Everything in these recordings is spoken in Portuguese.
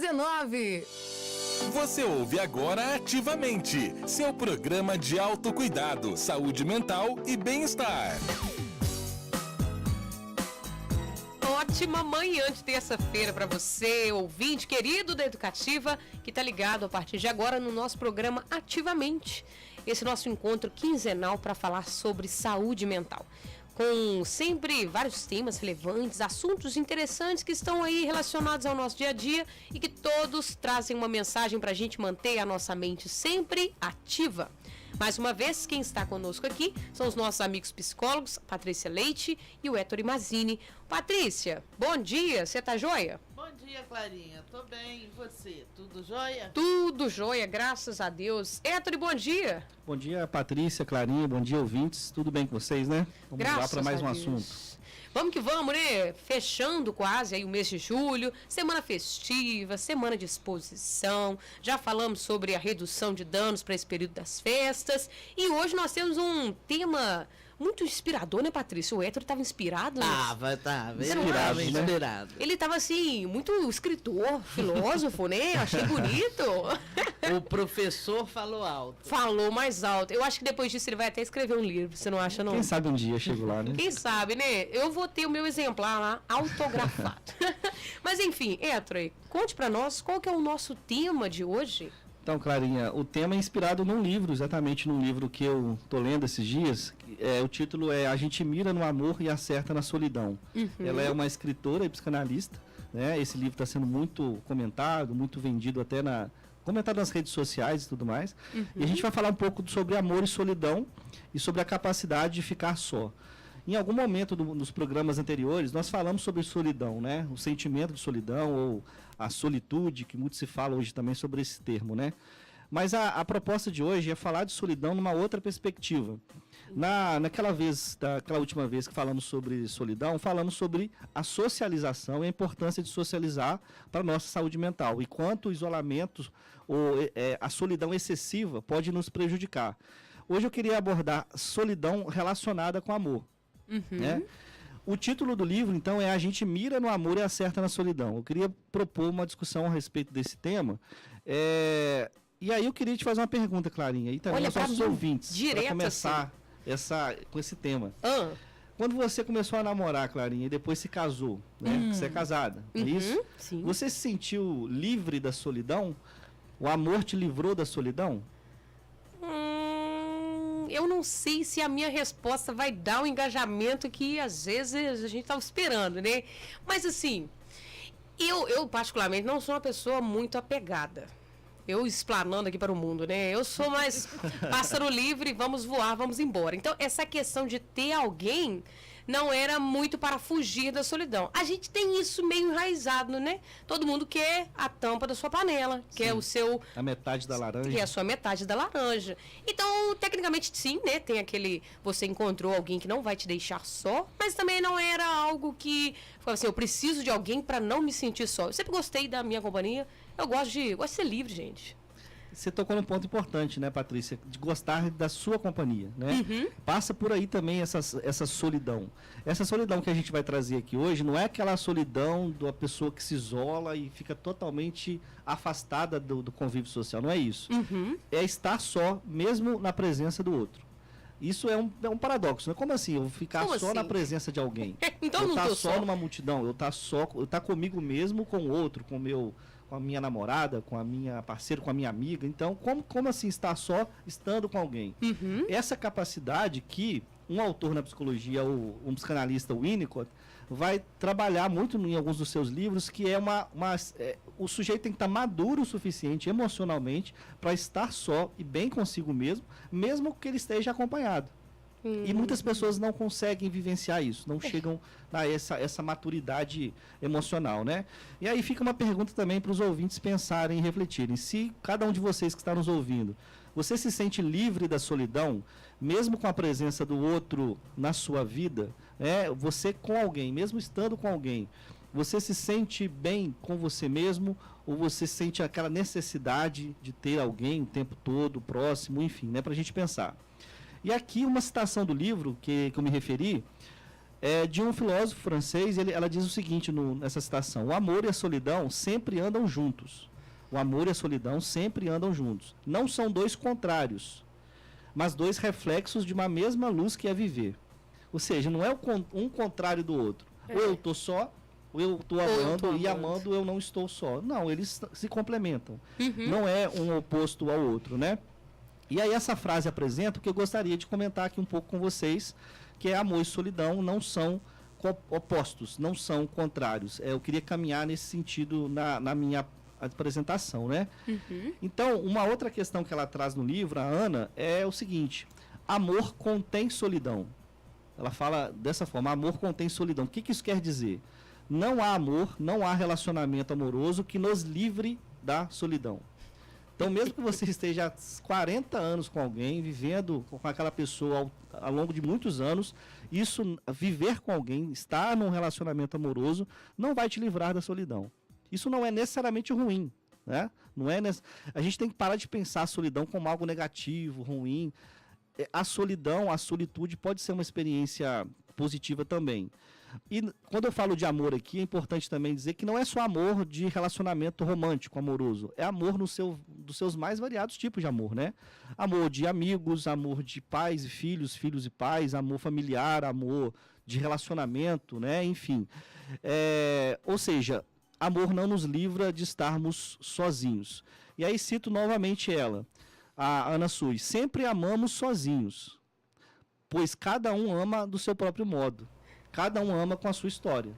19. Você ouve agora Ativamente, seu programa de autocuidado, saúde mental e bem-estar. Ótima manhã de terça-feira para você, ouvinte querido da Educativa, que está ligado a partir de agora no nosso programa Ativamente. Esse nosso encontro quinzenal para falar sobre saúde mental. Com sempre vários temas relevantes, assuntos interessantes que estão aí relacionados ao nosso dia a dia e que todos trazem uma mensagem para a gente manter a nossa mente sempre ativa. Mais uma vez, quem está conosco aqui são os nossos amigos psicólogos, Patrícia Leite e o Ettore Mazzini. Patrícia, bom dia, você tá joia? Bom dia, Clarinha, tô bem, e você? Tudo joia? Tudo joia, graças a Deus. Ettore, bom dia. Bom dia, Patrícia, Clarinha, bom dia, ouvintes. Tudo bem com vocês, né? Vamos Graças lá para mais um a Deus. assunto. Vamos que vamos, né? Fechando quase aí o mês de julho, semana festiva, semana de exposição. Já falamos sobre a redução de danos para esse período das festas. E hoje nós temos um tema muito inspirador, né, Patrícia? O Ettore estava inspirado. Tava. Inspirado, né? Inspirado. Ele estava assim, muito escritor, filósofo, né? Achei bonito. O professor falou alto. Falou mais alto. Eu acho que depois disso ele vai até escrever um livro, você não acha, não? Quem sabe um dia eu chego lá, né? Quem sabe, né? Eu vou ter o meu exemplar lá, autografado. Mas enfim, Ettore, conte pra nós qual que é o nosso tema de hoje. Então, Clarinha, o tema é inspirado num livro, exatamente num livro que eu tô lendo esses dias. O título é A Gente Mira no Amor e Acerta na Solidão. Ela é uma escritora e psicanalista, né? Esse livro está sendo muito comentado, muito vendido até comentado nas redes sociais e tudo mais. E a gente vai falar um pouco sobre amor e solidão e sobre a capacidade de ficar só. Em algum momento nos programas anteriores, nós falamos sobre solidão, né? O sentimento de solidão ou a solitude, que muito se fala hoje também sobre esse termo, né? Mas a proposta de hoje é falar de solidão numa outra perspectiva. Daquela última vez que falamos sobre solidão, falamos sobre a socialização e a importância de socializar para a nossa saúde mental. E quanto o isolamento ou a solidão excessiva pode nos prejudicar. Hoje eu queria abordar solidão relacionada com amor. Né? O título do livro, então, é A Gente Mira no Amor e Acerta na Solidão. Eu queria propor uma discussão a respeito desse tema. E aí eu queria te fazer uma pergunta, Clarinha, e também aos nossos ouvintes, para começar com esse tema. Quando você começou a namorar, Clarinha, e depois se casou, né? Você é casada, é isso? Sim. Você se sentiu livre da solidão? O amor te livrou da solidão? Eu não sei se a minha resposta vai dar o engajamento que às vezes a gente estava esperando, né? Mas assim, eu particularmente não sou uma pessoa muito apegada. Eu explanando aqui para o mundo, né? Eu sou mais pássaro livre, vamos voar, vamos embora. Então, essa questão de ter alguém não era muito para fugir da solidão. A gente tem isso meio enraizado, né? Todo mundo quer a tampa da sua panela, quer o seu... A metade da laranja. Que é a sua metade da laranja. Então, tecnicamente, sim, né? Tem aquele... Você encontrou alguém que não vai te deixar só, mas também não era algo que... Falava assim, eu preciso de alguém para não me sentir só. Eu sempre gostei da minha companhia. Eu gosto de ser livre, gente. Você tocou num ponto importante, né, Patrícia? De gostar da sua companhia, né? Passa por aí também essa solidão. Essa solidão que a gente vai trazer aqui hoje não é aquela solidão da pessoa que se isola e fica totalmente afastada do convívio social. Não é isso. É estar só, mesmo na presença do outro. Isso é um paradoxo, né? Como assim? Eu vou ficar só na presença de alguém? Então eu não estar tô só só numa multidão, eu estar comigo mesmo, com o outro, com a minha namorada, com a minha parceira, com a minha amiga. Então, como assim estar só estando com alguém? Essa capacidade que um autor na psicologia, um psicanalista, o Winnicott, vai trabalhar muito em alguns dos seus livros, que é o sujeito tem que estar maduro o suficiente emocionalmente para estar só e bem consigo mesmo, mesmo que ele esteja acompanhado. E muitas pessoas não conseguem vivenciar isso, não chegam a essa maturidade emocional, né? E aí fica uma pergunta também para os ouvintes pensarem e refletirem. Se cada um de vocês que está nos ouvindo, você se sente livre da solidão, mesmo com a presença do outro na sua vida, né? Você com alguém, mesmo estando com alguém, você se sente bem com você mesmo ou você sente aquela necessidade de ter alguém o tempo todo, próximo, enfim, né? Para a gente pensar. E aqui uma citação do livro que eu me referi, É de um filósofo francês, ela diz o seguinte nessa citação: o amor e a solidão sempre andam juntos. O amor e a solidão sempre andam juntos. Não são dois contrários, mas dois reflexos de uma mesma luz que é viver. Ou seja, não é um contrário do outro. Ou eu estou só, ou eu estou amando, e amando eu não estou só. Não, eles se complementam. Não é um oposto ao outro, né? E aí essa frase apresenta o que eu gostaria de comentar aqui um pouco com vocês, que é amor e solidão não são opostos, não são contrários. Eu queria caminhar nesse sentido na minha apresentação, né? Então, uma outra questão que ela traz no livro, a Ana, é o seguinte: amor contém solidão. Ela fala dessa forma: amor contém solidão. O que isso quer dizer? Não há amor, não há relacionamento amoroso que nos livre da solidão. Então, mesmo que você esteja há 40 anos com alguém, vivendo com aquela pessoa ao longo de muitos anos, viver com alguém, estar num relacionamento amoroso, não vai te livrar da solidão. Isso não é necessariamente ruim, né? A gente tem que parar de pensar a solidão como algo negativo, ruim. A solidão, a solitude pode ser uma experiência positiva também. E quando eu falo de amor aqui, é importante também dizer que não é só amor de relacionamento romântico, amoroso. É amor dos seus mais variados tipos de amor, né? Amor de amigos, amor de pais e filhos, filhos e pais, amor familiar, amor de relacionamento, né? Enfim. Ou seja, amor não nos livra de estarmos sozinhos. E aí cito novamente ela, a Ana Sui: sempre amamos sozinhos, pois cada um ama do seu próprio modo. Cada um ama com a sua história.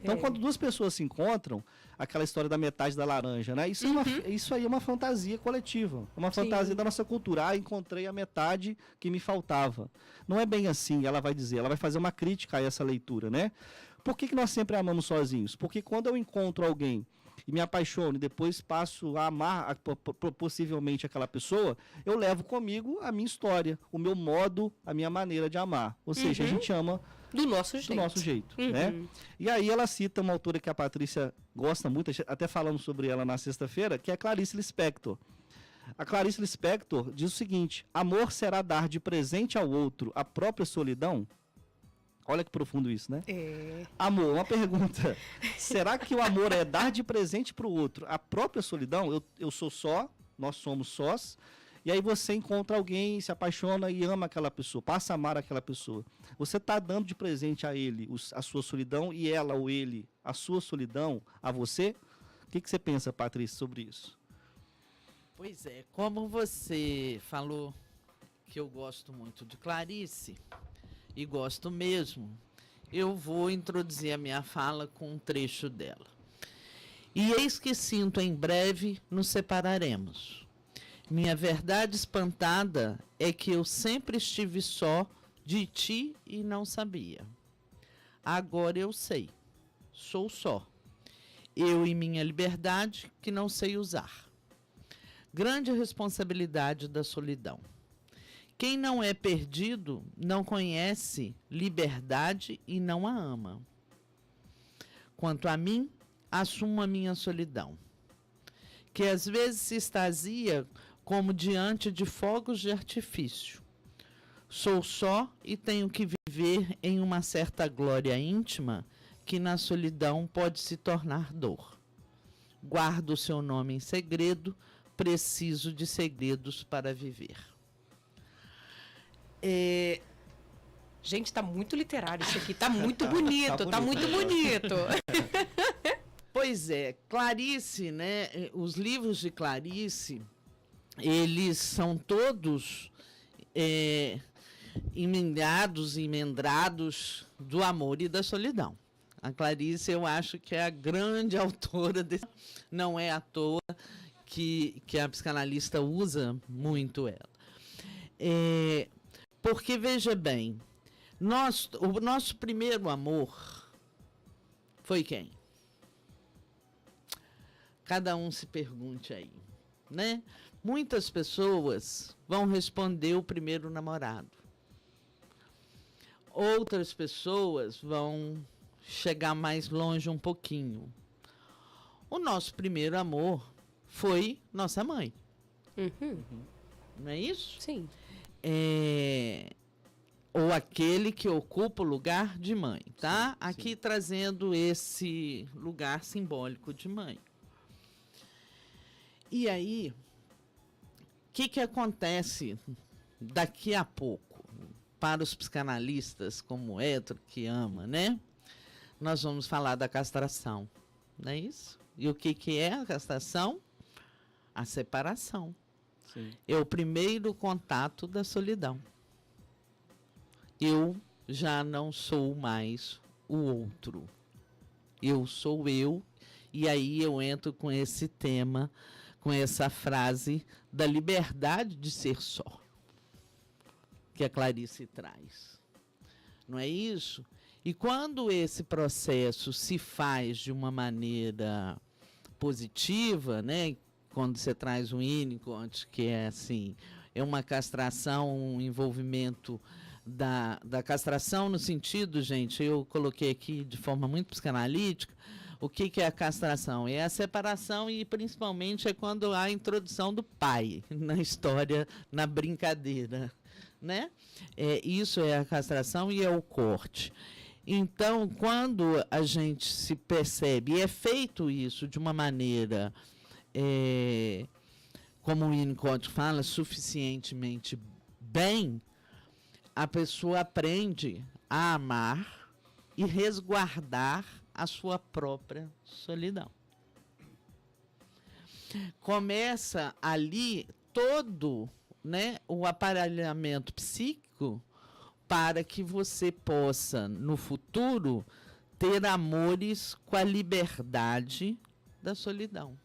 Então, quando duas pessoas se encontram, aquela história da metade da laranja, né? Isso aí é uma fantasia coletiva, uma fantasia da nossa cultura. Encontrei a metade que me faltava. Não é bem assim, ela vai dizer, ela vai fazer uma crítica a essa leitura, né? Por que nós sempre amamos sozinhos? Porque quando eu encontro alguém e me apaixono e depois passo a amar possivelmente aquela pessoa, eu levo comigo a minha história, o meu modo, a minha maneira de amar. Ou seja, a gente ama do nosso jeito. Né? E aí ela cita uma autora que a Patrícia gosta muito, até falamos sobre ela na sexta-feira, que é a Clarice Lispector. A Clarice Lispector diz o seguinte: amor será dar de presente ao outro a própria solidão? Olha que profundo isso, né? Amor, uma pergunta: será que o amor é dar de presente para o outro a própria solidão? Eu sou só, nós somos sós, e aí você encontra alguém, se apaixona e ama aquela pessoa, passa a amar aquela pessoa. Você está dando de presente a ele a sua solidão, e ela ou ele a sua solidão a você? O que você pensa, Patrícia, sobre isso? Pois é, como você falou que eu gosto muito de Clarice, e gosto mesmo, eu vou introduzir a minha fala com um trecho dela. E eis que sinto em breve nos separaremos. Minha verdade espantada é que eu sempre estive só de ti e não sabia. Agora eu sei, sou só. Eu e minha liberdade que não sei usar. Grande responsabilidade da solidão. Quem não é perdido não conhece liberdade e não a ama. Quanto a mim, assumo a minha solidão, que às vezes se extasia como diante de fogos de artifício. Sou só e tenho que viver em uma certa glória íntima que na solidão pode se tornar dor. Guardo o seu nome em segredo, preciso de segredos para viver. Gente, tá muito literário isso aqui, tá muito bonito, tá muito bonito. Pois é, Clarice, né? Os livros de Clarice, eles são todos emendados do amor e da solidão. A Clarice, eu acho que é a grande autora desse. Não é à toa que a psicanalista usa muito ela. Porque, veja bem, o nosso primeiro amor foi quem? Cada um se pergunte aí, né? Muitas pessoas vão responder o primeiro namorado. Outras pessoas vão chegar mais longe um pouquinho. O nosso primeiro amor foi nossa mãe. Não é isso? Sim. ou aquele que ocupa o lugar de mãe, tá? Sim, Aqui sim. trazendo esse lugar simbólico de mãe. E aí, o que acontece daqui a pouco para os psicanalistas como o Hétero, que ama, né? Nós vamos falar da castração, não é isso? E o que é a castração? A separação. Sim. É o primeiro contato da solidão. Eu já não sou mais o outro. Eu sou eu, e aí eu entro com esse tema, com essa frase da liberdade de ser só, que a Clarice traz. Não é isso? E quando esse processo se faz de uma maneira positiva, né? Quando você traz o Winnicott, que é assim, é uma castração, um envolvimento da castração no sentido, gente, eu coloquei aqui de forma muito psicanalítica, o que é a castração? É a separação e principalmente é quando há a introdução do pai na história, na brincadeira, né? Isso é a castração e é o corte. Então, quando a gente se percebe, e é feito isso de uma maneira, como o Winnicott fala, suficientemente bem, a pessoa aprende a amar e resguardar a sua própria solidão. Começa ali todo, né, o aparelhamento psíquico para que você possa, no futuro, ter amores com a liberdade da solidão.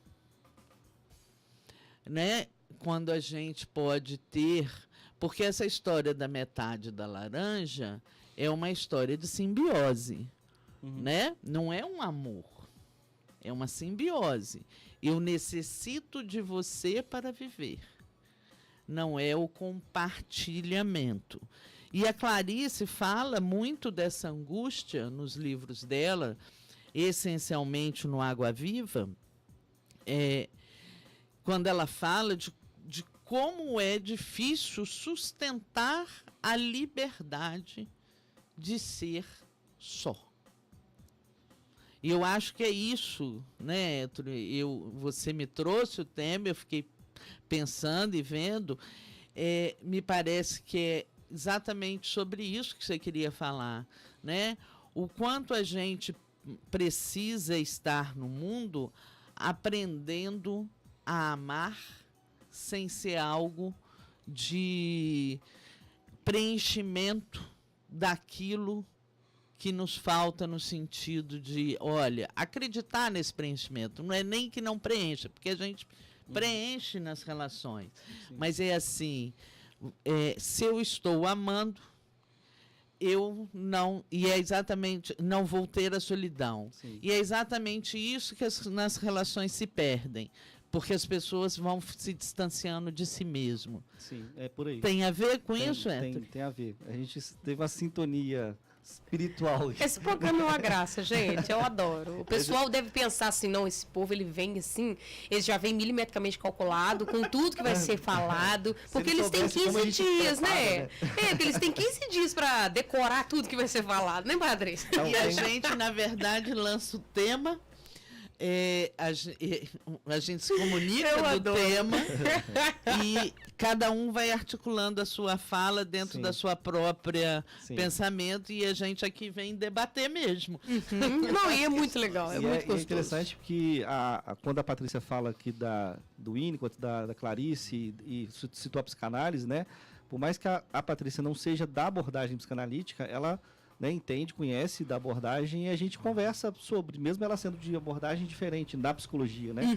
Né? Quando a gente pode ter... Porque essa história da metade da laranja é uma história de simbiose. Né? Não é um amor, é uma simbiose. Eu necessito de você para viver. Não é o compartilhamento. E a Clarice fala muito dessa angústia nos livros dela, essencialmente no Água Viva, quando ela fala de como é difícil sustentar a liberdade de ser só. E eu acho que é isso, né, Hétero? Você me trouxe o tema, eu fiquei pensando e vendo, me parece que é exatamente sobre isso que você queria falar, né? O quanto a gente precisa estar no mundo aprendendo a amar sem ser algo de preenchimento daquilo que nos falta no sentido de, olha, acreditar nesse preenchimento. Não é nem que não preencha, porque a gente preenche nas relações. Sim. Mas é assim, se eu estou amando, eu não... E é exatamente... Não vou ter a solidão. Sim. E é exatamente isso que nas relações se perdem. Porque as pessoas vão se distanciando de si mesmo. Sim, é por aí. Tem a ver com isso, Héctor? Tem a ver. A gente teve uma sintonia espiritual. Esse programa é uma graça, gente. Eu adoro. O pessoal deve pensar assim, não, esse povo, ele vem assim, eles já vem milimetricamente calculado, com tudo que vai ser falado, porque eles têm 15 dias, né? Porque eles têm 15 dias para decorar tudo que vai ser falado, né, Patrícia? Então, e a gente, na verdade, lança o tema... a gente se comunica do tema e cada um vai articulando a sua fala dentro da sua própria pensamento e a gente aqui vem debater mesmo. Não, e é muito legal, é muito gostoso. É interessante porque quando a Patrícia fala aqui do Winnicott, da Clarice e citou a psicanálise, né? Por mais que a Patrícia não seja da abordagem psicanalítica, ela... né, entende, conhece da abordagem e a gente conversa sobre, mesmo ela sendo de abordagem diferente da psicologia, né?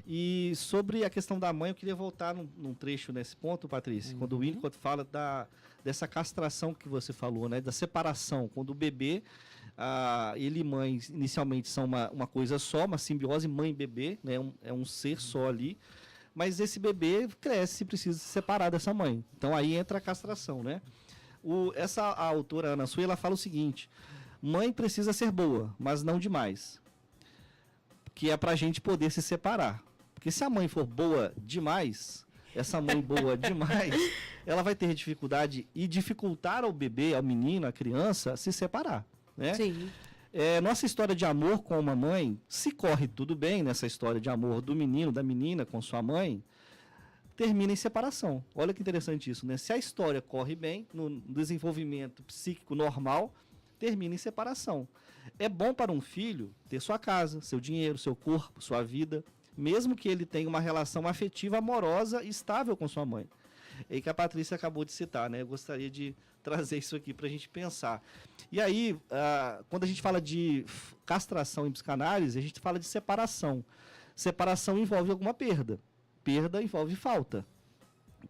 E sobre a questão da mãe, eu queria voltar num trecho nesse ponto, Patrícia, quando o Winnicott fala dessa castração que você falou, né? Da separação, quando o bebê, ele e mãe inicialmente são uma coisa só, uma simbiose mãe e bebê, né? É um ser só ali, mas esse bebê cresce e precisa se separar dessa mãe. Então aí entra a castração, né? A autora Ana Sui, ela fala o seguinte: mãe precisa ser boa, mas não demais, que é pra gente poder se separar, porque se a mãe for boa demais, essa mãe boa demais, ela vai ter dificuldade e dificultar ao bebê, ao menino, à criança, se separar, né? Sim. Nossa história de amor com uma mãe, se corre tudo bem nessa história de amor do menino, da menina com sua mãe, termina em separação. Olha que interessante isso, né? Se a história corre bem, no desenvolvimento psíquico normal, termina em separação. É bom para um filho ter sua casa, seu dinheiro, seu corpo, sua vida, mesmo que ele tenha uma relação afetiva, amorosa e estável com sua mãe. E que a Patrícia acabou de citar, né? Eu gostaria de trazer isso aqui para a gente pensar. E aí, quando a gente fala de castração em psicanálise, a gente fala de separação. Separação envolve alguma perda. Perda envolve falta.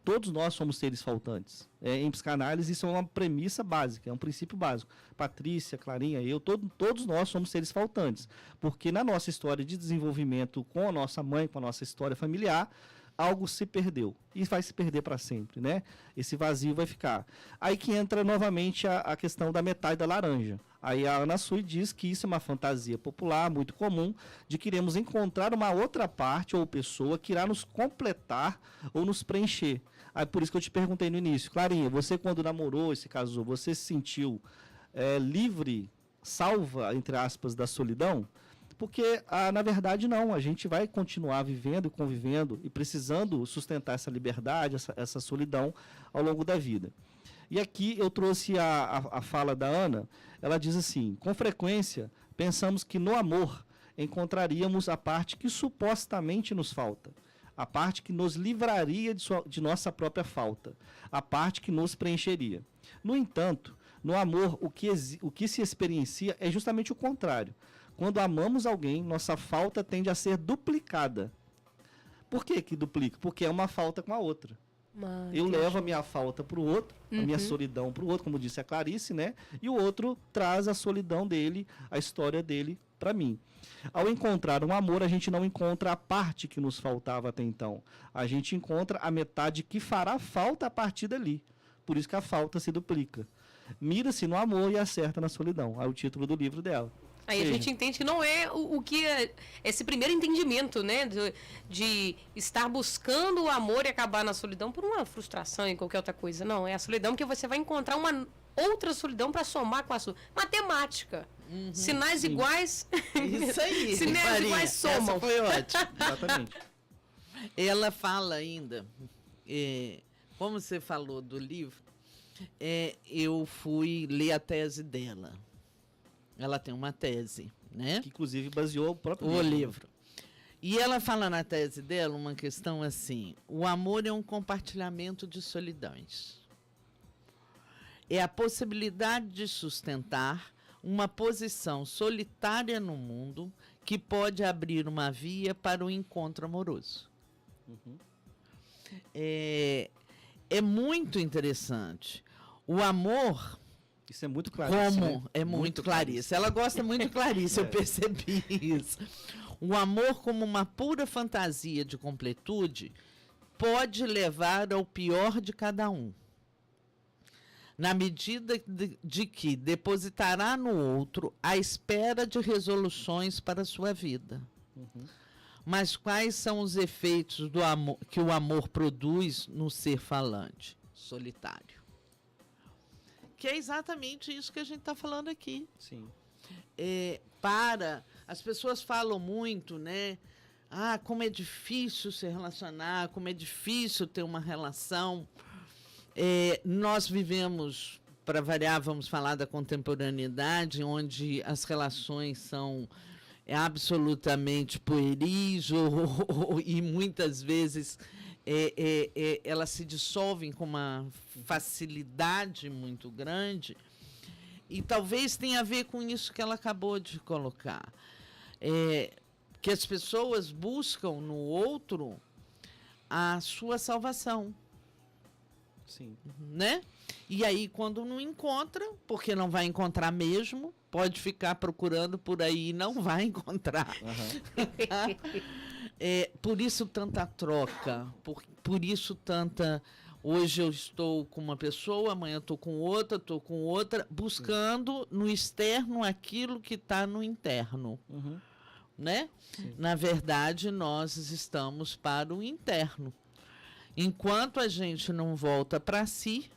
Todos nós somos seres faltantes. Em psicanálise, isso é uma premissa básica, é um princípio básico. Patrícia, Clarinha, eu, todos nós somos seres faltantes. Porque na nossa história de desenvolvimento com a nossa mãe, com a nossa história familiar, algo se perdeu. E vai se perder para sempre, né? Esse vazio vai ficar. Aí que entra novamente a questão da metade da laranja. Aí a Ana Sui diz que isso é uma fantasia popular, muito comum, de queremos encontrar uma outra parte ou pessoa que irá nos completar ou nos preencher. Aí por isso que eu te perguntei no início, Clarinha, você quando namorou e se casou, você se sentiu livre, salva, entre aspas, da solidão? Porque, na verdade, não. A gente vai continuar vivendo e convivendo e precisando sustentar essa liberdade, essa solidão ao longo da vida. E aqui eu trouxe a fala da Ana. Ela diz assim, com frequência, pensamos que no amor encontraríamos a parte que supostamente nos falta, a parte que nos livraria de nossa própria falta, a parte que nos preencheria. No entanto, no amor, o que se experiencia é justamente o contrário. Quando amamos alguém, nossa falta tende a ser duplicada. Por que que duplica? Porque é uma falta com a outra. Eu levo a minha falta para o outro, a minha solidão para o outro, como disse a Clarice, né? E o outro traz a solidão dele, a história dele para mim. Ao encontrar um amor, a gente não encontra a parte que nos faltava até então. A gente encontra a metade que fará falta a partir dali. Por isso que a falta se duplica. Mira-se no amor e acerta na solidão. É o título do livro dela. Aí a gente entende que não é o que é esse primeiro entendimento, né? De estar buscando o amor e acabar na solidão por uma frustração e qualquer outra coisa. Não, é a solidão porque você vai encontrar uma outra solidão para somar com a sua. Matemática. Sinais iguais. Isso aí. Sinais iguais somam. Essa foi ótimo. Exatamente. Ela fala ainda, como você falou do livro, eu fui ler a tese dela. Ela tem uma tese, né? Que inclusive baseou o próprio livro. E ela fala na tese dela uma questão assim: o amor é um compartilhamento de solidões. É a possibilidade de sustentar uma posição solitária no mundo que pode abrir uma via para o encontro amoroso. É muito interessante. O amor... Isso é muito Clarice, né? É muito Clarice. Ela gosta muito de Clarice, eu percebi isso. O amor como uma pura fantasia de completude pode levar ao pior de cada um. Na medida de que depositará no outro a espera de resoluções para a sua vida. Mas quais são os efeitos do amor, que o amor produz no ser falante? Solitário. Que é exatamente isso que a gente está falando aqui. Sim. As pessoas falam muito, né? Como é difícil se relacionar, como é difícil ter uma relação. Nós vivemos, para variar, vamos falar da contemporaneidade, onde as relações são absolutamente pueris e muitas vezes elas se dissolvem com uma facilidade muito grande, e talvez tenha a ver com isso que ela acabou de colocar, que as pessoas buscam no outro a sua salvação. Sim. Né? E aí, quando não encontra, porque não vai encontrar mesmo, pode ficar procurando por aí e não vai encontrar. Por isso tanta troca, por isso tanta... Hoje eu estou com uma pessoa, amanhã eu estou com outra, buscando no externo aquilo que está no interno. Né? Na verdade, nós estamos para o interno. Enquanto a gente não volta para si,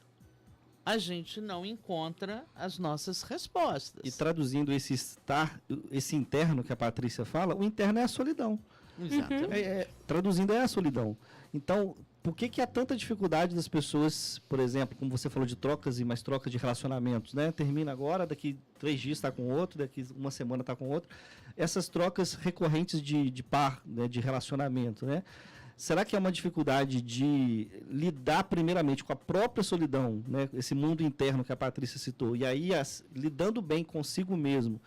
a gente não encontra as nossas respostas. E traduzindo esse interno que a Patrícia fala, o interno é a solidão. Exatamente. Traduzindo, é a solidão. Então, por que há tanta dificuldade das pessoas, por exemplo, como você falou de trocas e mais trocas de relacionamentos, né? Termina agora, daqui 3 dias está com outro, daqui uma semana está com outro. Essas trocas recorrentes de par, né? De relacionamento, né? Será que é uma dificuldade de lidar primeiramente com a própria solidão, né? Esse mundo interno que a Patrícia citou, e aí lidando bem consigo mesmo,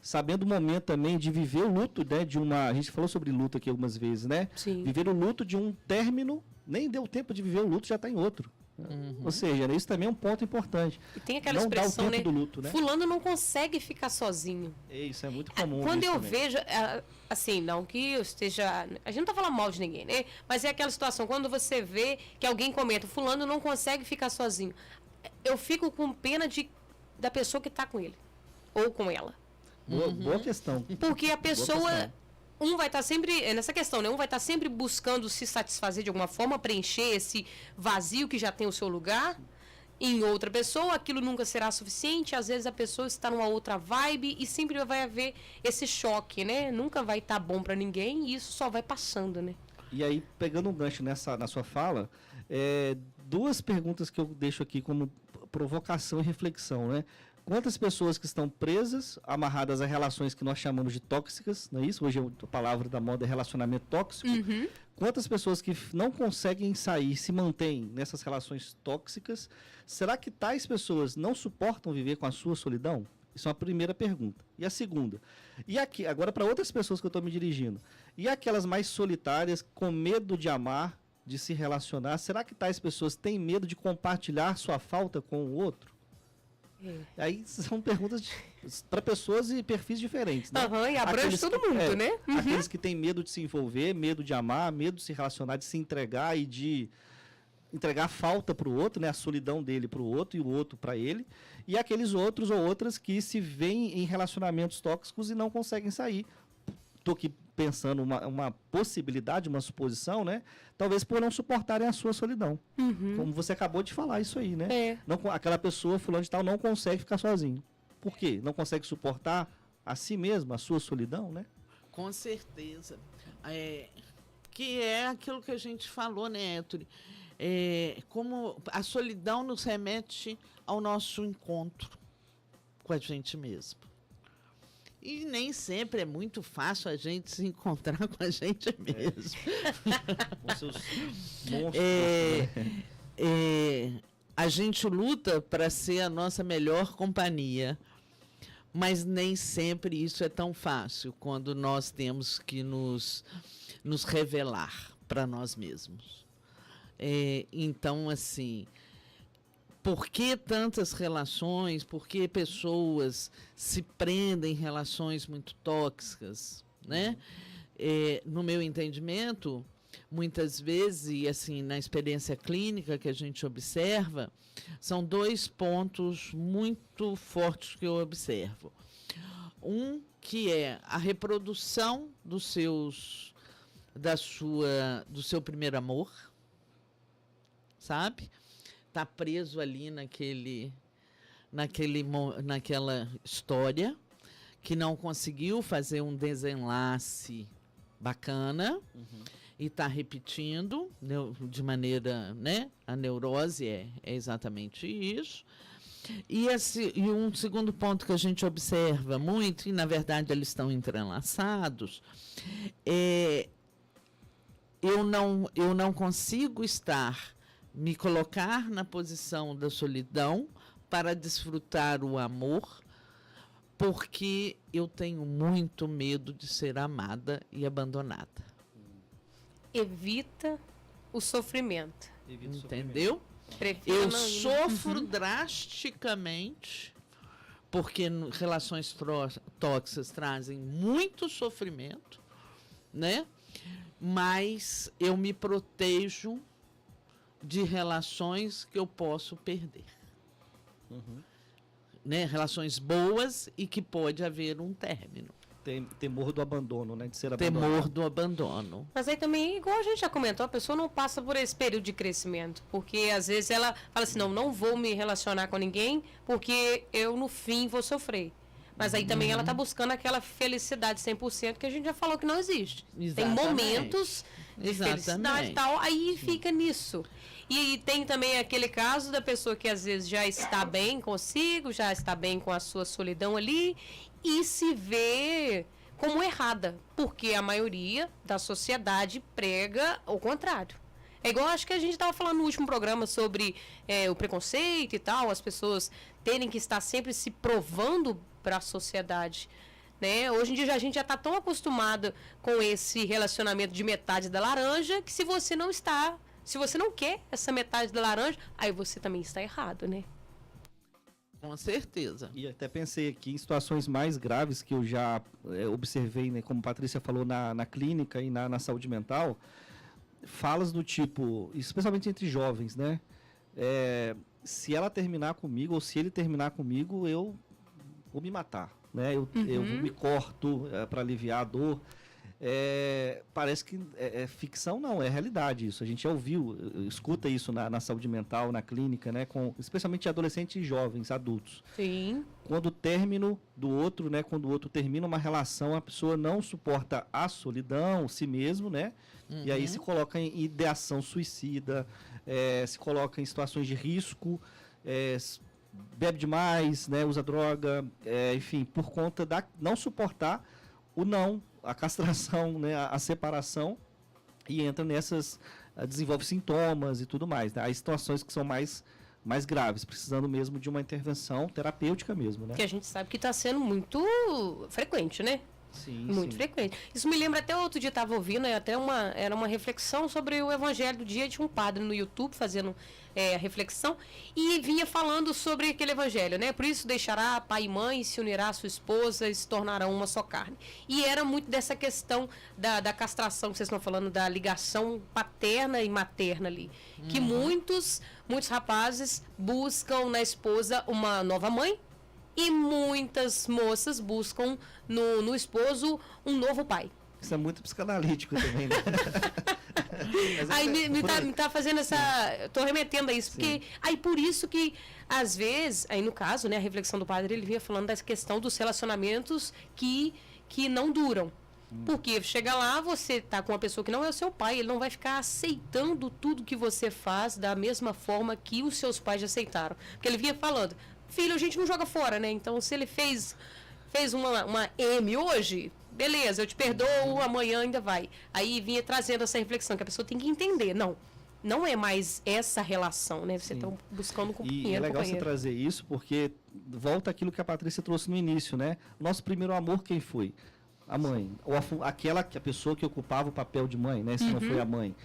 sabendo o momento também de viver o luto, né? A gente falou sobre luto aqui algumas vezes, né? Sim. Viver o luto de um término, nem deu tempo de viver o luto, já está em outro. Ou seja, né, isso também é um ponto importante. E tem aquela não expressão, dá o tempo né? do luto, né? Fulano não consegue ficar sozinho. Isso é muito comum. Quando eu também. vejo, assim, não que eu esteja... A gente não tá falando mal de ninguém, né? Mas é aquela situação, quando você vê que alguém comenta, fulano não consegue ficar sozinho. Eu fico com pena da pessoa que tá com ele. Ou com ela. Boa questão. Porque a pessoa... questão. Um vai estar sempre, nessa questão, né? Um vai estar sempre buscando se satisfazer de alguma forma, preencher esse vazio que já tem o seu lugar. Em outra pessoa, aquilo nunca será suficiente. Às vezes a pessoa está numa outra vibe e sempre vai haver esse choque, né? Nunca vai estar bom para ninguém e isso só vai passando, né? E aí, pegando um gancho na sua fala, 2 perguntas que eu deixo aqui como provocação e reflexão, né? Quantas pessoas que estão presas, amarradas a relações que nós chamamos de tóxicas, não é isso? Hoje a palavra da moda é relacionamento tóxico. Quantas pessoas que não conseguem sair, se mantêm nessas relações tóxicas? Será que tais pessoas não suportam viver com a sua solidão? Isso é uma primeira pergunta. E a segunda? E aqui, agora para outras pessoas que eu estou me dirigindo. E aquelas mais solitárias, com medo de amar, de se relacionar, será que tais pessoas têm medo de compartilhar sua falta com o outro? Aí são perguntas para pessoas e perfis diferentes, né? E abrange todo mundo, né? Aqueles que têm medo de se envolver, medo de amar, medo de se relacionar, de se entregar e de entregar a falta para o outro, né? A solidão dele para o outro e o outro para ele. E aqueles outros ou outras que se veem em relacionamentos tóxicos e não conseguem sair. Estou aqui pensando uma possibilidade, uma suposição, né? Talvez por não suportarem a sua solidão. Como você acabou de falar isso aí, né? Não, aquela pessoa, fulano de tal, não consegue ficar sozinho. Por quê? Não consegue suportar a si mesmo, a sua solidão, né? Com certeza. Que é aquilo que a gente falou, né, Héctor? Como a solidão nos remete ao nosso encontro com a gente mesmo. E nem sempre é muito fácil a gente se encontrar com a gente mesmo. Com seus monstros. A gente luta para ser a nossa melhor companhia, mas nem sempre isso é tão fácil quando nós temos que nos revelar para nós mesmos. Então, assim... Por que tantas relações, por que pessoas se prendem em relações muito tóxicas, né? No meu entendimento, muitas vezes, e assim, na experiência clínica que a gente observa, são 2 pontos muito fortes que eu observo. Um, que é a reprodução do seu primeiro amor, sabe? Está preso ali naquela história, que não conseguiu fazer um desenlace bacana, e está repetindo de maneira, né? A neurose é exatamente isso. E um segundo ponto que a gente observa muito, e na verdade eles estão entrelaçados, eu não consigo me colocar na posição da solidão para desfrutar o amor, porque eu tenho muito medo de ser amada e abandonada. Evita o sofrimento. Entendeu? Prefiro Eu não ir. sofro drasticamente, porque relações tóxicas trazem muito sofrimento, né? Mas eu me protejo de relações que eu posso perder. Né? Relações boas e que pode haver um término. temor do abandono, né? De ser abandonado. Temor do abandono. Mas aí também, igual a gente já comentou, a pessoa não passa por esse período de crescimento. Porque às vezes ela fala assim, não vou me relacionar com ninguém, porque eu no fim vou sofrer. Mas aí também ela tá buscando aquela felicidade 100% que a gente já falou que não existe. Exatamente. Tem momentos de felicidade e tal, aí fica nisso. E tem também aquele caso da pessoa que às vezes já está bem consigo, já está bem com a sua solidão ali e se vê como errada, porque a maioria da sociedade prega o contrário. É igual, acho que a gente estava falando no último programa sobre o preconceito e tal, as pessoas terem que estar sempre se provando para a sociedade. Né? Hoje em dia a gente já está tão acostumado com esse relacionamento de metade da laranja que se você não quer essa metade da laranja, aí você também está errado, né? Com certeza. E até pensei aqui em situações mais graves que eu já observei, né, como a Patrícia falou, na clínica e na saúde mental, falas do tipo, especialmente entre jovens, né? Se ela terminar comigo ou se ele terminar comigo, eu vou me matar, né? Eu me corto para aliviar a dor. Parece que é ficção, não, é realidade isso. A gente já ouviu, escuta isso na saúde mental, na clínica, né? Especialmente adolescentes e jovens, adultos. Sim. Quando o término do outro, né? Quando o outro termina uma relação, a pessoa não suporta a solidão, si mesmo, né? E aí se coloca em ideação suicida, se coloca em situações de risco, bebe demais, né? Usa droga, enfim, por conta da não suportar a castração, né, a separação, e entra nessas, desenvolve sintomas e tudo mais. Né? Há situações que são mais graves, precisando mesmo de uma intervenção terapêutica mesmo, né? Que a gente sabe que está sendo muito frequente, né? Sim, muito sim. frequente. Isso me lembra, até outro dia eu estava ouvindo, era uma reflexão sobre o evangelho do dia de um padre no YouTube fazendo a reflexão e vinha falando sobre aquele evangelho, né? Por isso deixará pai e mãe, se unirá a sua esposa e se tornarão uma só carne. E era muito dessa questão da castração que vocês estão falando, da ligação paterna e materna ali. Que muitos rapazes buscam na esposa uma nova mãe, e muitas moças buscam no esposo um novo pai. Isso é muito psicanalítico também, né? Aí me tá fazendo essa... Tô remetendo a isso. Porque, aí por isso que, às vezes, aí no caso, né, a reflexão do padre, ele vinha falando dessa questão dos relacionamentos que não duram. Porque chega lá, você tá com uma pessoa que não é o seu pai, ele não vai ficar aceitando tudo que você faz da mesma forma que os seus pais aceitaram. Porque ele vinha falando, filho, a gente não joga fora, né? Então, se ele fez uma M hoje, beleza, eu te perdoo, amanhã ainda vai. Aí vinha trazendo essa reflexão, que a pessoa tem que entender. Não é mais essa relação, né? Você está buscando um companheiro. E é legal você trazer isso, porque volta aquilo que a Patrícia trouxe no início, né? Nosso primeiro amor, quem foi? A mãe. Ou a pessoa que ocupava o papel de mãe, né? Se não foi a mãe.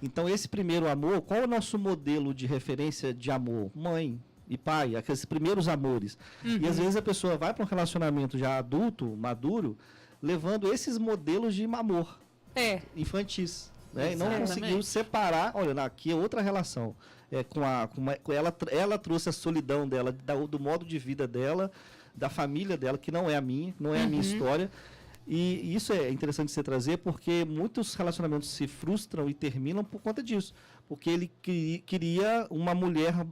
Então, esse primeiro amor, qual é o nosso modelo de referência de amor? Mãe e pai, aqueles primeiros amores. E às vezes a pessoa vai para um relacionamento já adulto, maduro, levando esses modelos de amor infantis. Né? E não conseguiu separar. Olha, aqui é outra relação. Ela trouxe a solidão dela, do modo de vida dela, da família dela, que não é a minha, não é a minha história. E isso é interessante você trazer, porque muitos relacionamentos se frustram e terminam por conta disso. Porque ele queria uma mulher,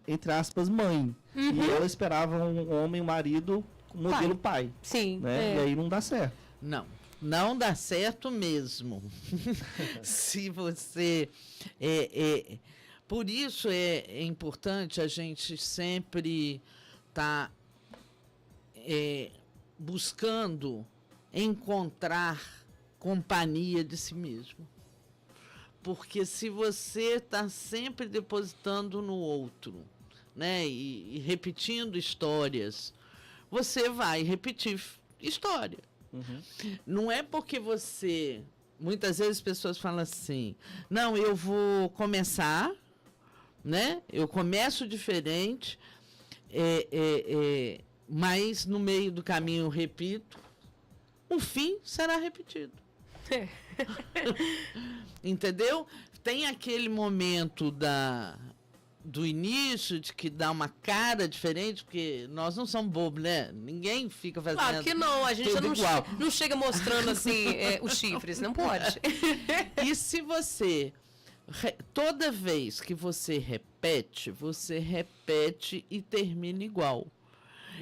entre aspas, mãe. E ela esperava um homem, um marido, modelo pai. Sim. Né? E aí não dá certo. Não dá certo mesmo. Se você... Por isso é importante a gente sempre estar buscando encontrar companhia de si mesmo. Porque se você está sempre depositando no outro, né, e repetindo histórias, você vai repetir história. Não é porque você... Muitas vezes as pessoas falam assim, não, eu vou começar, né? Eu começo diferente, mas no meio do caminho eu repito, o fim será repetido. Entendeu? Tem aquele momento do início, de que dá uma cara diferente, porque nós não somos bobos, né? Ninguém fica fazendo. Claro que não, a gente tudo igual. não chega mostrando assim os chifres, não pode. E se você, toda vez que você repete e termina igual.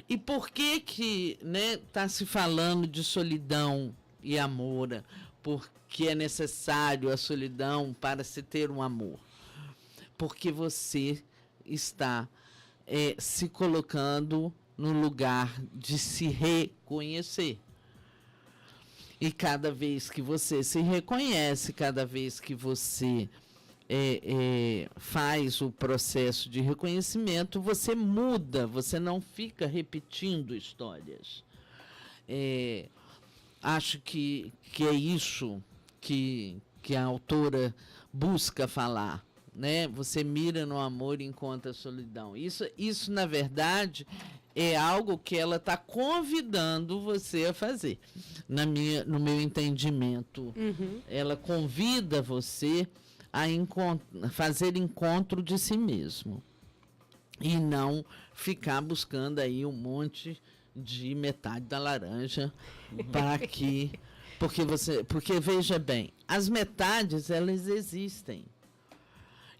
E por que, né, tá se falando de solidão e amor? Porque é necessário a solidão para se ter um amor. Porque você está se colocando no lugar de se reconhecer. E cada vez que você se reconhece, cada vez que você faz o processo de reconhecimento, você muda, você não fica repetindo histórias. Acho que é isso que a autora busca falar, né? Você mira no amor e encontra a solidão. Isso, na verdade, é algo que ela está convidando você a fazer, no meu entendimento. Uhum. Ela convida você a fazer encontro de si mesmo e não ficar buscando aí um monte de metade da laranja para que porque veja bem, as metades elas existem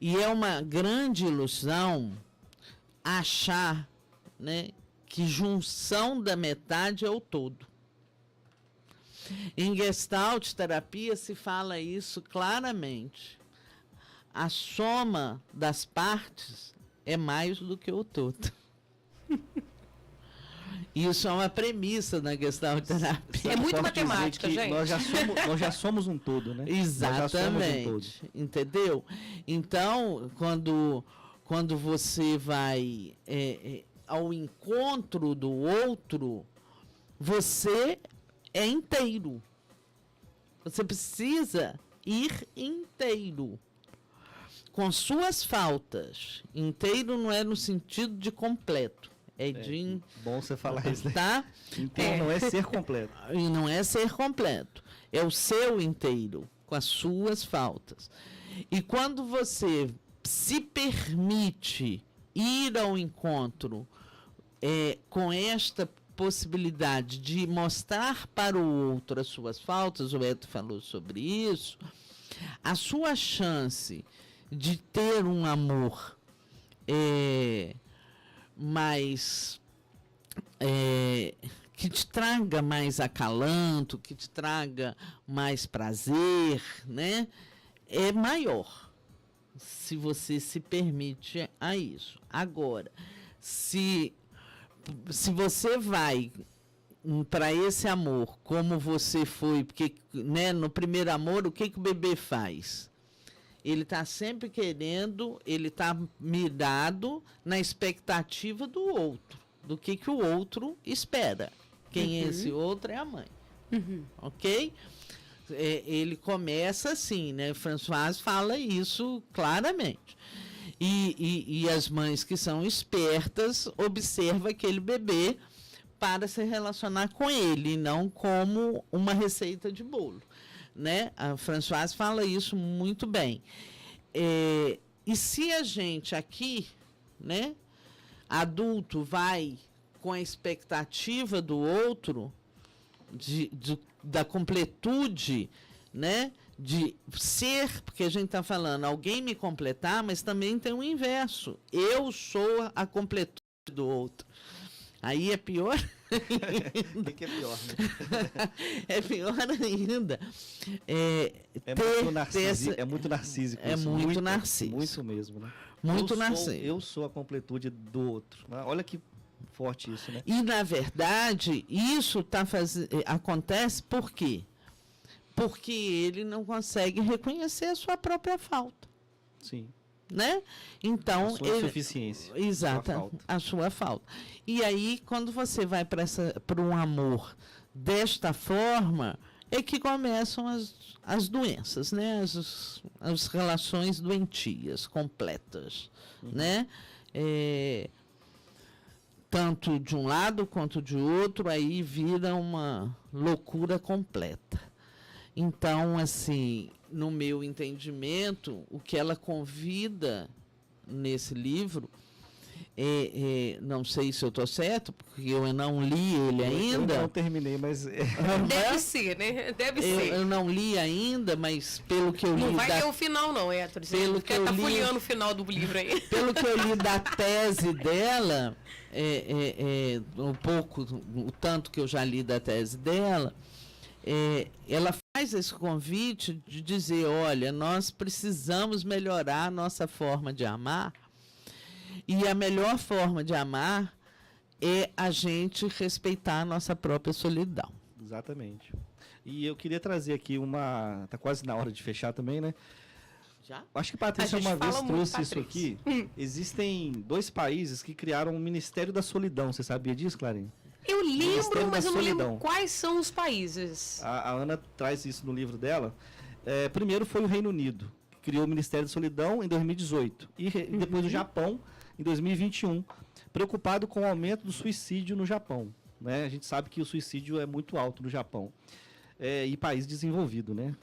e é uma grande ilusão achar, né, que junção da metade é o todo. Em Gestalt terapia se fala isso claramente. A soma das partes é mais do que o todo. Isso é uma premissa na Gestalt terapia. É muito Forma matemática, dizer que gente. nós já somos um todo, né? Exatamente. Nós já somos um todo. Entendeu? Então, quando você vai ao encontro do outro, você é inteiro. Você precisa ir inteiro. Com suas faltas. Inteiro não é no sentido de completo. É de... Bom você falar isso, né? Tá? Então não é ser completo. E não é ser completo. É o seu inteiro, com as suas faltas. E quando você se permite ir ao encontro com esta possibilidade de mostrar para o outro as suas faltas, o Eto falou sobre isso, a sua chance de ter um amor mais que te traga mais acalanto, que te traga mais prazer, né? É maior se você se permite a isso. Agora, se você vai para esse amor como você foi, porque, né, no primeiro amor, o que o bebê faz? Ele está sempre querendo, ele está mirado na expectativa do outro, do que o outro espera. Quem é esse outro é a mãe. Uhum. Ok? Ele começa assim, né? Françoise fala isso claramente. E as mães que são espertas observam aquele bebê para se relacionar com ele, não como uma receita de bolo. Né? A Françoise fala isso muito bem. E se a gente aqui, né, adulto, vai com a expectativa do outro, da completude, né, de ser, porque a gente está falando, alguém me completar, mas também tem o inverso. Eu sou a completude do outro. Aí é pior. O que é pior, né? É pior ainda. É muito narcísico. É isso. muito narciso. Muito mesmo, né? Muito narciso. Eu sou a completude do outro. Olha que forte isso, né? E, na verdade, isso acontece por quê? Porque ele não consegue reconhecer a sua própria falta. Sim. Né? Então, a sua insuficiência. Exato, a sua falta. E aí, quando você vai para um amor desta forma, é que começam as doenças, né? As relações doentias, completas. Né? Tanto de um lado quanto de outro, aí vira uma loucura completa. Então, assim, no meu entendimento, o que ela convida nesse livro, não sei se eu estou certo, porque eu não li ele ainda. Eu não terminei, mas... Deve ser, né? Deve ser. Eu não li ainda, mas pelo que eu li... Não vai ler o final, não, Héctor. Pelo que eu tá li, folheando o final do livro aí. Pelo que eu li da tese dela, o tanto que eu já li da tese dela, ela faz esse convite de dizer, olha, nós precisamos melhorar a nossa forma de amar, e a melhor forma de amar é a gente respeitar a nossa própria solidão. Exatamente. E eu queria trazer aqui tá quase na hora de fechar também, né? Já? Acho que a Patrícia uma vez trouxe isso aqui. Existem 2 países que criaram o Ministério da Solidão. Você sabia disso, Clarinha? Eu lembro, Ministério mas da eu não lembro Solidão. quais são os países. A Ana traz isso no livro dela. Primeiro foi o Reino Unido, que criou o Ministério da Solidão em 2018. E depois o Japão, em 2021, preocupado com o aumento do suicídio no Japão. Né? A gente sabe que o suicídio é muito alto no Japão. E país desenvolvido, né?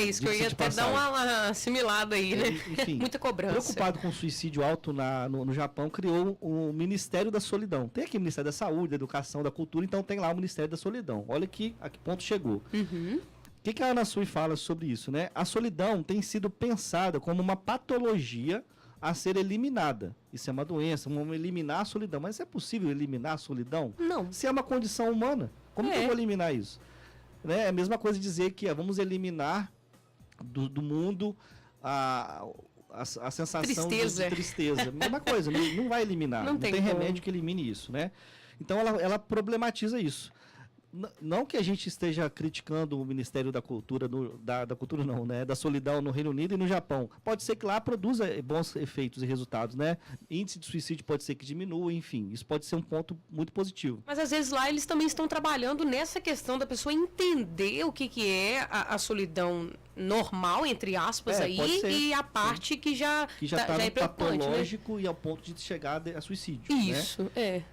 Isso que eu ia até dar uma assimilada aí, né? Enfim, muita cobrança. Preocupado com o suicídio alto no Japão, criou o Ministério da Solidão. Tem aqui o Ministério da Saúde, da Educação, da Cultura, então tem lá o Ministério da Solidão. Olha a que ponto chegou. Uhum. O que a Ana Sui fala sobre isso, né? A solidão tem sido pensada como uma patologia a ser eliminada. Isso é uma doença, vamos eliminar a solidão. Mas é possível eliminar a solidão? Não. Se é uma condição humana, como que eu vou eliminar isso? Né? É a mesma coisa dizer que vamos eliminar do mundo a sensação de tristeza. Mesma coisa, não vai eliminar. Não tem remédio que elimine isso, né? Então ela problematiza isso. Não que a gente esteja criticando o Ministério da Cultura, da cultura não, né? Da solidão no Reino Unido e no Japão. Pode ser que lá produza bons efeitos e resultados, né? Índice de suicídio pode ser que diminua, enfim. Isso pode ser um ponto muito positivo. Mas às vezes lá eles também estão trabalhando nessa questão da pessoa entender o que é a solidão normal, entre aspas, e a parte que já está é preocupante, patológico, né? E ao ponto de chegar a suicídio. Isso, né?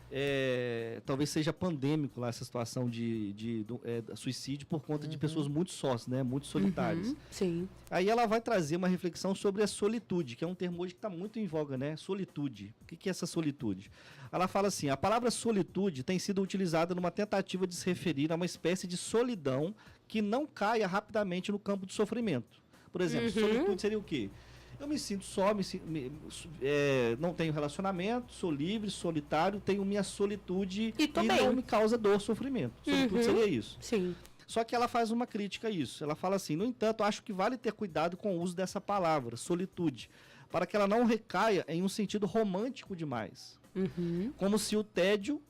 Talvez seja pandêmico lá essa situação de suicídio por conta de pessoas muito sós, né? Muito solitárias. Sim. Aí ela vai trazer uma reflexão sobre a solitude, que é um termo hoje que está muito em voga, né? Solitude. O que é essa solitude? Ela fala assim, a palavra solitude tem sido utilizada numa tentativa de se referir a uma espécie de solidão que não caia rapidamente no campo do sofrimento. Por exemplo, solitude seria o quê? Eu me sinto só, não tenho relacionamento, sou livre, solitário, tenho minha solitude e não me causa dor, sofrimento. Solitude seria isso. Sim. Só que ela faz uma crítica a isso. Ela fala assim, no entanto, acho que vale ter cuidado com o uso dessa palavra, solitude, para que ela não recaia em um sentido romântico demais. Como se o tédio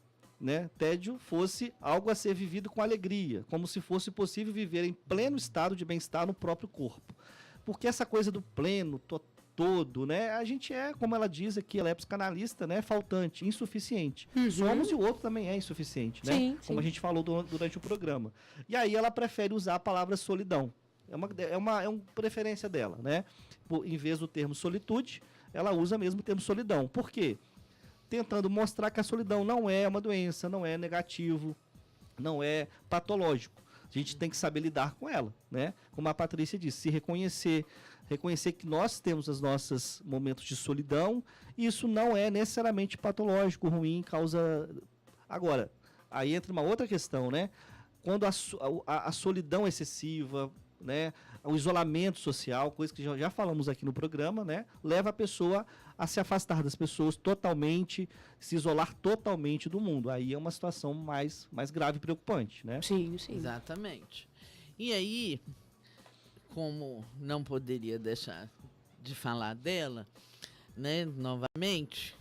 fosse algo a ser vivido com alegria, como se fosse possível viver em pleno estado de bem-estar no próprio corpo. Porque essa coisa do pleno, todo, né? A gente como ela diz aqui, ela é psicanalista, né? Faltante, insuficiente. Somos e o outro também é insuficiente, né? Sim, como a gente falou durante o programa. E aí ela prefere usar a palavra solidão. É uma preferência dela, né? Em vez do termo solitude, ela usa mesmo o termo solidão. Por quê? Tentando mostrar que a solidão não é uma doença, não é negativo, não é patológico. A gente tem que saber lidar com ela, né? Como a Patrícia disse, se reconhecer que nós temos os nossos momentos de solidão, e isso não é necessariamente patológico, ruim, causa... Agora, aí entra uma outra questão, né? Quando a solidão excessiva, né? O isolamento social, coisa que já falamos aqui no programa, né? Leva a pessoa a se afastar das pessoas totalmente, se isolar totalmente do mundo. Aí é uma situação mais grave e preocupante, né? Sim. Exatamente. E aí, como não poderia deixar de falar dela, né, novamente,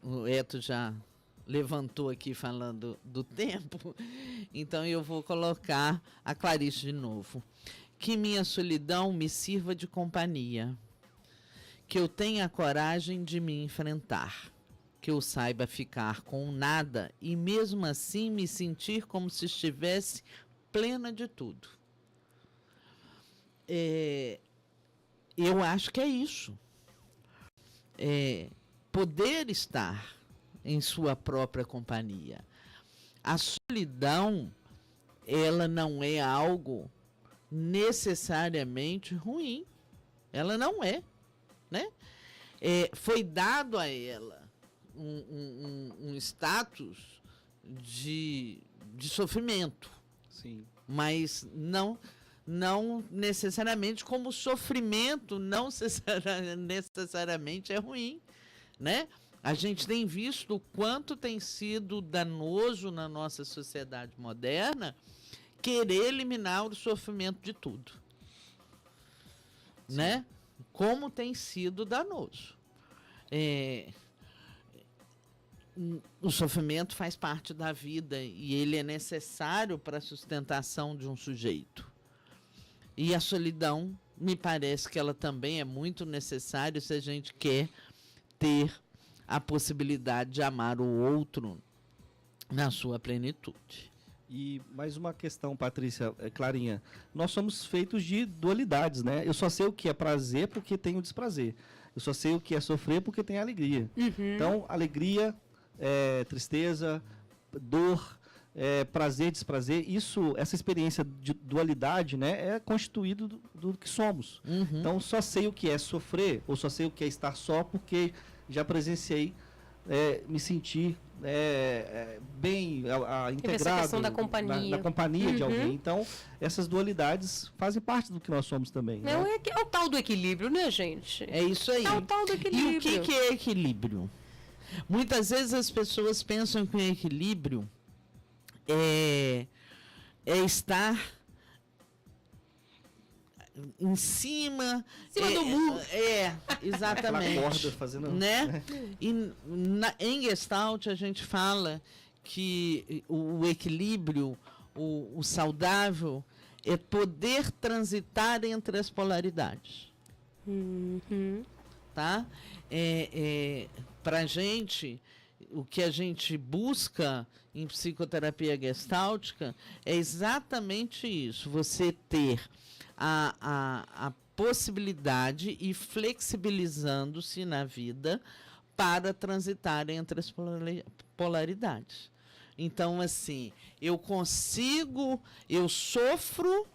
o Eto já levantou aqui falando do tempo, então eu vou colocar a Clarice de novo. Que minha solidão me sirva de companhia, que eu tenha coragem de me enfrentar, que eu saiba ficar com nada e mesmo assim me sentir como se estivesse plena de tudo. Eu acho que é isso. Poder estar em sua própria companhia. A solidão, ela não é algo necessariamente ruim. Ela não é, né? foi dado a ela um status de sofrimento, Sim. mas não necessariamente como sofrimento não necessariamente é ruim, né? A gente tem visto o quanto tem sido danoso na nossa sociedade moderna querer eliminar o sofrimento de tudo, né? Como tem sido danoso. O sofrimento faz parte da vida e ele é necessário para a sustentação de um sujeito. E a solidão, me parece que ela também é muito necessária se a gente quer ter a possibilidade de amar o outro na sua plenitude. E mais uma questão, Patrícia, Clarinha. Nós somos feitos de dualidades, né? Eu só sei o que é prazer porque tenho desprazer. Eu só sei o que é sofrer porque tenho alegria. Então, alegria, tristeza, dor, prazer, desprazer, essa experiência de dualidade, né, é constituído do que somos. Então, só sei o que é sofrer, ou só sei o que é estar só porque já presenciei me sentir bem integrado essa questão da companhia, na companhia de alguém. Então, essas dualidades fazem parte do que nós somos também. Né? É o tal do equilíbrio, né, gente? É isso aí. É o tal do equilíbrio. E o que é equilíbrio? Muitas vezes as pessoas pensam que o equilíbrio é estar em cima do muro. Exatamente. Corda, fazendo, né? E em Gestalt a gente fala que o equilíbrio, o saudável, é poder transitar entre as polaridades. Tá? Para a gente, o que a gente busca em psicoterapia gestáltica é exatamente isso, você ter a possibilidade e flexibilizando-se na vida para transitar entre as polaridades. Então, assim, eu sofro,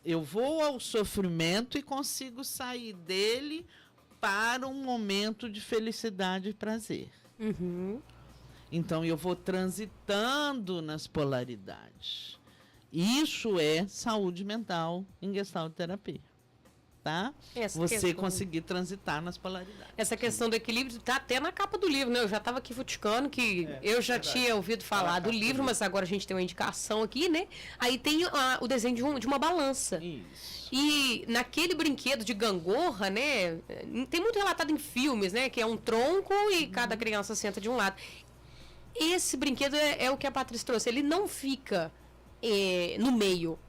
eu vou ao sofrimento e consigo sair dele para um momento de felicidade e prazer. Então, eu vou transitando nas polaridades. Isso é saúde mental em Gestalt terapia, tá? Você conseguir transitar nas polaridades. Essa questão do equilíbrio está até na capa do livro, né? Eu já estava aqui futicando que eu já tinha ouvido falar do livro, mas agora a gente tem uma indicação aqui, né? Aí tem o desenho de uma balança. Isso. E naquele brinquedo de gangorra, né? Tem muito relatado em filmes, né? Que é um tronco e cada criança senta de um lado. Esse brinquedo é o que a Patrícia trouxe. Ele não fica no meio.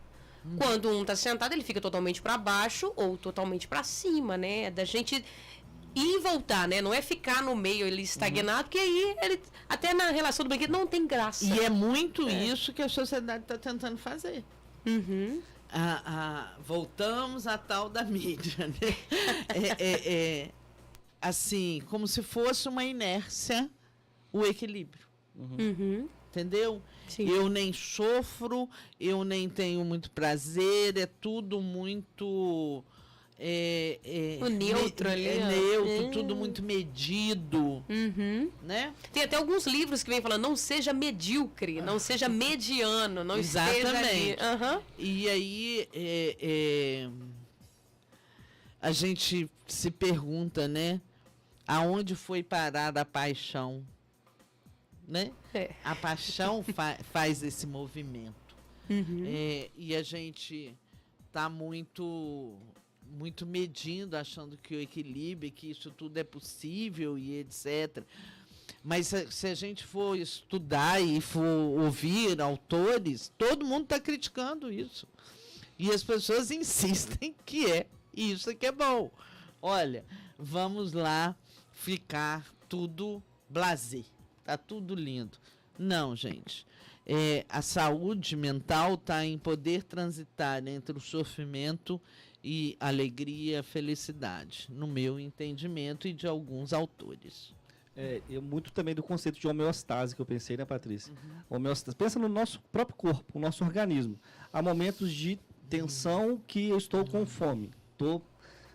Quando um está sentado, ele fica totalmente para baixo ou totalmente para cima, né? Da gente ir e voltar, né? Não é ficar no meio, ele estagnado, porque aí ele, até na relação do brinquedo não tem graça. E é muito isso que a sociedade está tentando fazer. Voltamos à tal da mídia, né? Assim, como se fosse uma inércia o equilíbrio. Entendeu? Sim. Eu nem sofro, eu nem tenho muito prazer, é tudo muito o neutro ali. Neutro, tudo muito medido, né? Tem até alguns livros que vem falando, não seja medíocre, não seja mediano, não esteja ali. E aí a gente se pergunta, né? Aonde foi parar a paixão? Né? A paixão faz esse movimento. E a gente está muito medindo, achando que o equilíbrio, que isso tudo é possível e etc. Mas se a gente for estudar e for ouvir autores, todo mundo está criticando isso. E as pessoas insistem que isso que é bom. Olha, vamos lá ficar tudo blasé. Tá tudo lindo. Não, gente. A saúde mental está em poder transitar entre o sofrimento e alegria, felicidade, no meu entendimento e de alguns autores. Muito também do conceito de homeostase que eu pensei, né, Patrícia? Homeostase. Pensa no nosso próprio corpo, no nosso organismo. Há momentos de tensão que eu estou com fome. Estou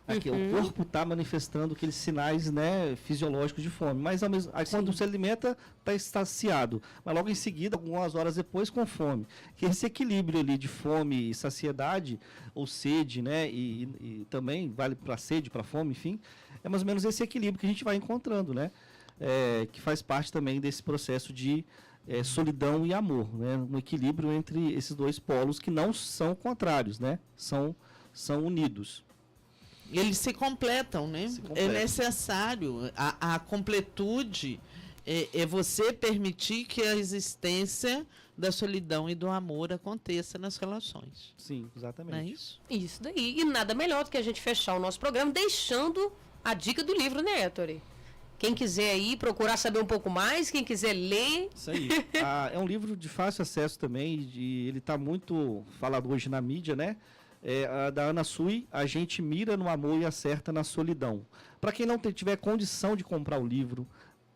Aqui, o corpo está manifestando aqueles sinais, né, fisiológicos de fome. Mas aí, quando se alimenta, está saciado. Mas logo em seguida, algumas horas depois, com fome. Que esse equilíbrio ali de fome e saciedade, ou sede, né, e também vale para sede, para fome, enfim, é mais ou menos esse equilíbrio que a gente vai encontrando, né? Que faz parte também desse processo de solidão e amor, né? Um equilíbrio entre esses dois polos que não são contrários, né? São unidos. Eles se completam, né? Se completam. É necessário. A completude é você permitir que a existência da solidão e do amor aconteça nas relações. Sim, exatamente. Não é isso? Isso daí. E nada melhor do que a gente fechar o nosso programa deixando a dica do livro, né, Ettore? Quem quiser aí procurar saber um pouco mais, quem quiser ler. Isso aí. É um livro de fácil acesso também, ele está muito falado hoje na mídia, né? A da Ana Sui, A Gente Mira no Amor e Acerta na Solidão. Para quem não tiver condição de comprar o livro,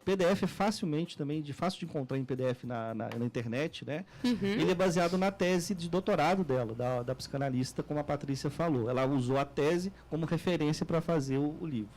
PDF é facilmente também, fácil de encontrar em PDF na internet, né? Ele é baseado na tese de doutorado dela, da psicanalista, como a Patrícia falou. Ela usou a tese como referência para fazer o livro.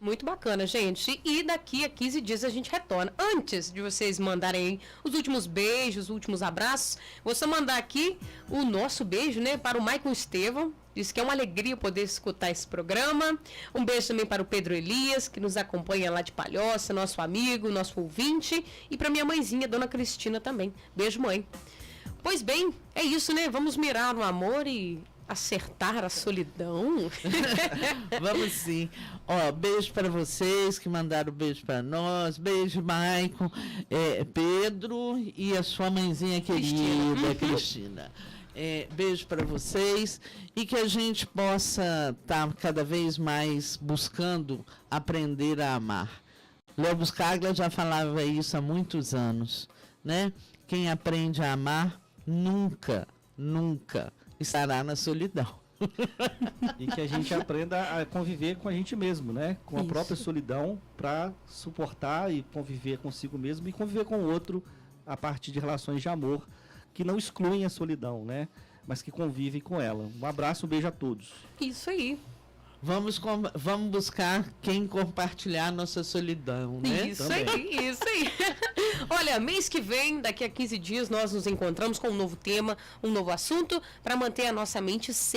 Muito bacana, gente. E daqui a 15 dias a gente retorna. Antes de vocês mandarem os últimos beijos, os últimos abraços, vou só mandar aqui o nosso beijo, né, para o Maicon Estevam. Diz que é uma alegria poder escutar esse programa. Um beijo também para o Pedro Elias, que nos acompanha lá de Palhoça, nosso amigo, nosso ouvinte. E para minha mãezinha, Dona Cristina, também. Beijo, mãe. Pois bem, é isso, né? Vamos mirar no amor e acertar a solidão. Vamos sim. Ó, beijo para vocês que mandaram beijo para nós. Beijo, Maicon, Pedro e a sua mãezinha querida, Cristina. Beijo para vocês e que a gente possa estar cada vez mais buscando aprender a amar. Léo Buscaglia já falava isso há muitos anos, né? Quem aprende a amar nunca estará na solidão. E que a gente aprenda a conviver com a gente mesmo, né? Com a própria solidão, para suportar e conviver consigo mesmo e conviver com o outro a partir de relações de amor que não excluem a solidão, né? Mas que convivem com ela. Um abraço, um beijo a todos. Isso aí. Vamos buscar quem compartilhar nossa solidão, né? Isso aí. Olha, mês que vem, daqui a 15 dias, nós nos encontramos com um novo tema, um novo assunto, para manter a nossa mente sempre